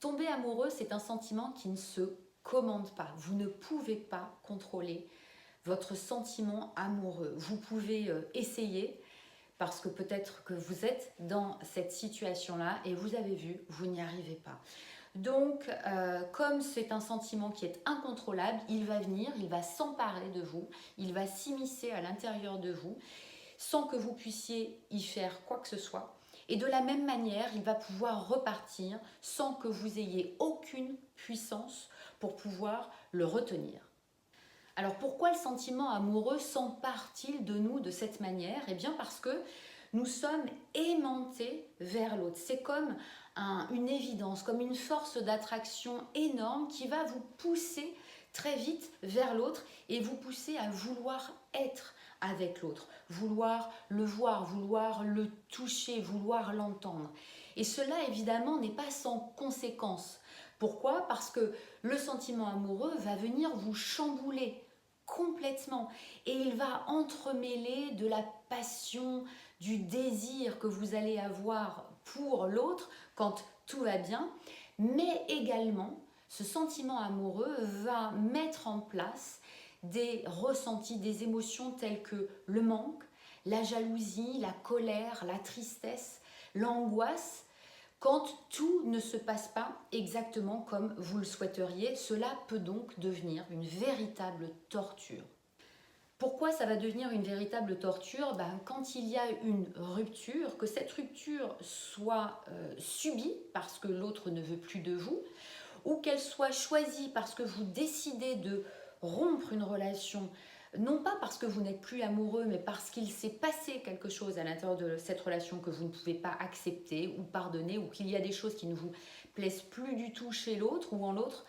Tomber amoureux, c'est un sentiment qui ne se commande pas. Vous ne pouvez pas contrôler votre sentiment amoureux. Vous pouvez essayer parce que peut-être que vous êtes dans cette situation-là et vous avez vu, vous n'y arrivez pas. Donc, comme c'est un sentiment qui est incontrôlable, il va venir, il va s'emparer de vous, il va s'immiscer à l'intérieur de vous sans que vous puissiez y faire quoi que ce soit. Et de la même manière, il va pouvoir repartir sans que vous ayez aucune puissance pour pouvoir le retenir. Alors pourquoi le sentiment amoureux s'empare-t-il de nous de cette manière? Eh bien parce que nous sommes aimantés vers l'autre. C'est comme une évidence, comme une force d'attraction énorme qui va vous pousser très vite vers l'autre et vous pousser à vouloir être avec l'autre, vouloir le voir, vouloir le toucher, vouloir l'entendre. Et cela évidemment n'est pas sans conséquence. Pourquoi? Parce que le sentiment amoureux va venir vous chambouler complètement et il va entremêler de la passion, du désir que vous allez avoir pour l'autre quand tout va bien, mais également ce sentiment amoureux va mettre en place des ressentis, des émotions telles que le manque, la jalousie, la colère, la tristesse, l'angoisse. Quand tout ne se passe pas exactement comme vous le souhaiteriez, cela peut donc devenir une véritable torture. Pourquoi ça va devenir une véritable torture? Quand il y a une rupture, que cette rupture soit subie parce que l'autre ne veut plus de vous, ou qu'elle soit choisie parce que vous décidez de rompre une relation, non pas parce que vous n'êtes plus amoureux, mais parce qu'il s'est passé quelque chose à l'intérieur de cette relation que vous ne pouvez pas accepter ou pardonner, ou qu'il y a des choses qui ne vous plaisent plus du tout chez l'autre ou en l'autre,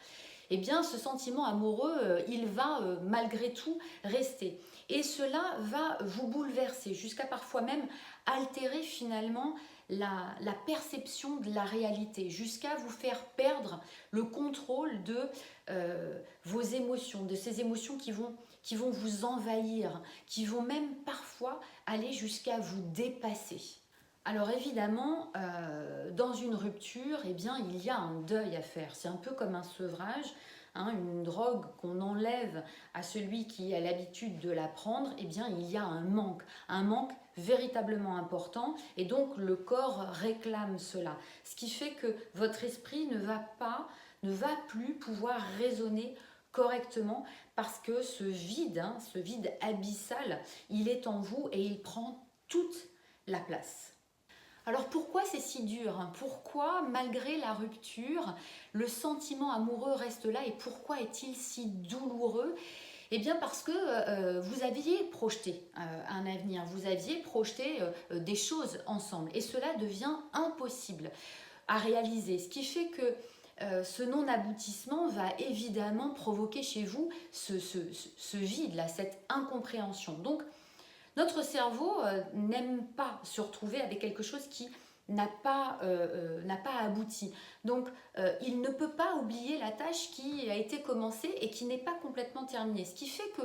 eh bien ce sentiment amoureux, il va malgré tout rester. Et cela va vous bouleverser, jusqu'à parfois même altérer finalement la perception de la réalité, jusqu'à vous faire perdre le contrôle de vos émotions, de ces émotions qui vont vous envahir, qui vont même parfois aller jusqu'à vous dépasser. Alors évidemment, dans une rupture, eh bien, il y a un deuil à faire. C'est un peu comme un sevrage, une drogue qu'on enlève à celui qui a l'habitude de la prendre. Eh bien, il y a un manque véritablement important, et donc le corps réclame cela. Ce qui fait que votre esprit ne va plus pouvoir raisonner correctement parce que ce vide abyssal, il est en vous et il prend toute la place. Alors pourquoi c'est si dur? Pourquoi, malgré la rupture, le sentiment amoureux reste là et pourquoi est-il si douloureux? Eh bien parce que vous aviez projeté un avenir, vous aviez projeté des choses ensemble et cela devient impossible à réaliser. Ce qui fait que ce non-aboutissement va évidemment provoquer chez vous ce vide-là, cette incompréhension. Donc, notre cerveau n'aime pas se retrouver avec quelque chose qui n'a pas abouti. Donc, il ne peut pas oublier la tâche qui a été commencée et qui n'est pas complètement terminée. Ce qui fait que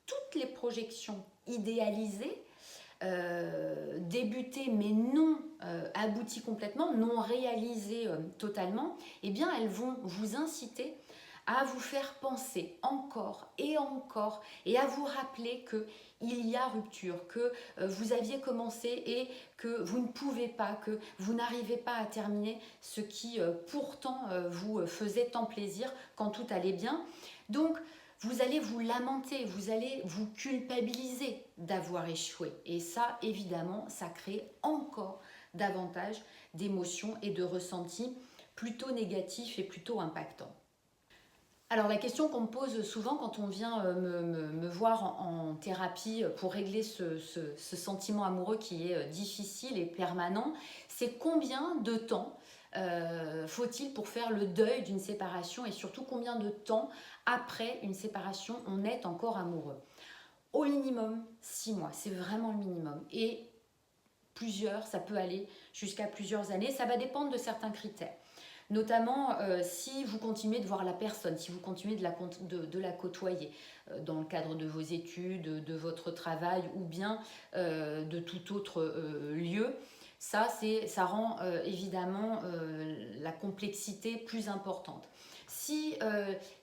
toutes les projections idéalisées, débutées mais non abouties complètement, non réalisées totalement, eh bien, elles vont vous inciter à vous faire penser encore et encore et à vous rappeler qu'il y a rupture, que vous aviez commencé et que vous ne pouvez pas, que vous n'arrivez pas à terminer ce qui pourtant vous faisait tant plaisir quand tout allait bien. Donc, vous allez vous lamenter, vous allez vous culpabiliser d'avoir échoué. Et ça, évidemment, ça crée encore davantage d'émotions et de ressentis plutôt négatifs et plutôt impactants. Alors la question qu'on me pose souvent quand on vient me voir en thérapie pour régler ce sentiment amoureux qui est difficile et permanent, c'est combien de temps faut-il pour faire le deuil d'une séparation et surtout combien de temps après une séparation on est encore amoureux. Au minimum 6 mois, c'est vraiment le minimum. Et ça peut aller jusqu'à plusieurs années, ça va dépendre de certains critères. Notamment si vous continuez de voir la personne, si vous continuez de la côtoyer dans le cadre de vos études, de votre travail ou bien de tout autre lieu. Ça rend évidemment la complexité plus importante. Si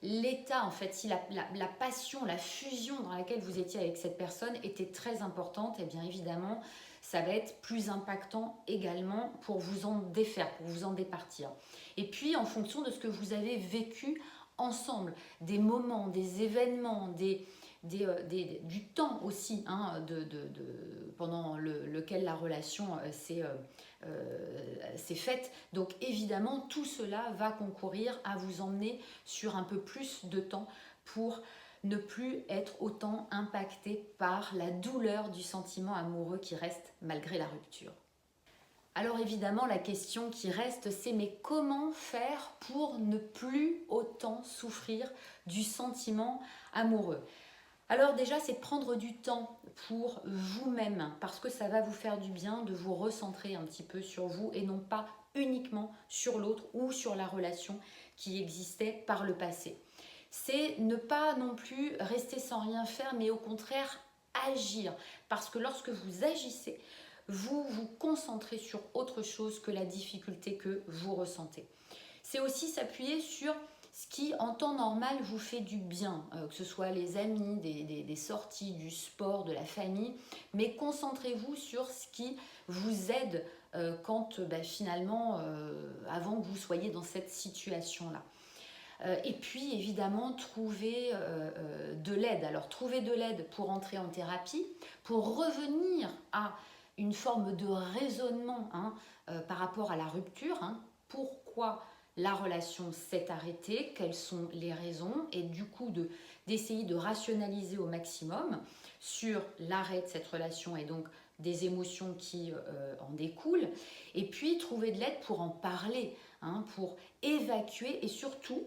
l'état, en fait, si la passion, la fusion dans laquelle vous étiez avec cette personne était très importante, et bien évidemment, ça va être plus impactant également pour vous en défaire, pour vous en départir. Et puis, en fonction de ce que vous avez vécu ensemble, des moments, des événements, du temps aussi, hein, pendant lequel la relation s'est faite. Donc évidemment, tout cela va concourir à vous emmener sur un peu plus de temps pour ne plus être autant impacté par la douleur du sentiment amoureux qui reste malgré la rupture. Alors évidemment, la question qui reste, c'est mais comment faire pour ne plus autant souffrir du sentiment amoureux? Alors déjà, c'est de prendre du temps pour vous-même, parce que ça va vous faire du bien de vous recentrer un petit peu sur vous et non pas uniquement sur l'autre ou sur la relation qui existait par le passé. C'est ne pas non plus rester sans rien faire, mais au contraire agir, parce que lorsque vous agissez, vous vous concentrez sur autre chose que la difficulté que vous ressentez. C'est aussi s'appuyer sur ce qui, en temps normal, vous fait du bien, que ce soit les amis, des sorties, du sport, de la famille, mais concentrez-vous sur ce qui vous aide quand finalement, avant que vous soyez dans cette situation-là. Et puis, évidemment, trouver de l'aide. Alors, trouver de l'aide pour entrer en thérapie, pour revenir à une forme de raisonnement par rapport à la rupture. Pourquoi la relation s'est arrêtée, quelles sont les raisons, et du coup d'essayer de rationaliser au maximum sur l'arrêt de cette relation et donc des émotions qui en découlent, et puis trouver de l'aide pour en parler, pour évacuer et surtout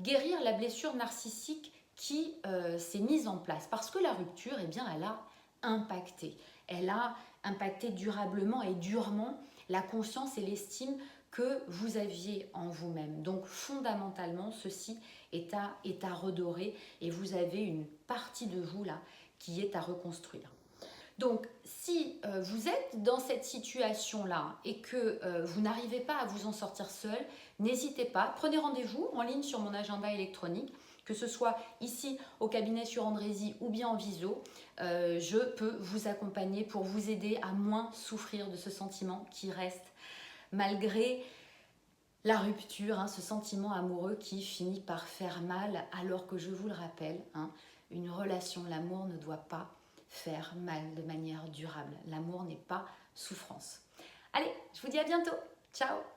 guérir la blessure narcissique qui s'est mise en place. Parce que la rupture, eh bien, elle a impacté. Elle a impacté durablement et durement la conscience et l'estime que vous aviez en vous-même. Donc fondamentalement, ceci est à redorer et vous avez une partie de vous là qui est à reconstruire. Donc si vous êtes dans cette situation-là et que vous n'arrivez pas à vous en sortir seul, n'hésitez pas, prenez rendez-vous en ligne sur mon agenda électronique, que ce soit ici au cabinet sur Andrézy ou bien en visio. Je peux vous accompagner pour vous aider à moins souffrir de ce sentiment qui reste malgré la rupture, ce sentiment amoureux qui finit par faire mal, alors que je vous le rappelle, une relation, l'amour ne doit pas faire mal de manière durable. L'amour n'est pas souffrance. Allez, je vous dis à bientôt. Ciao!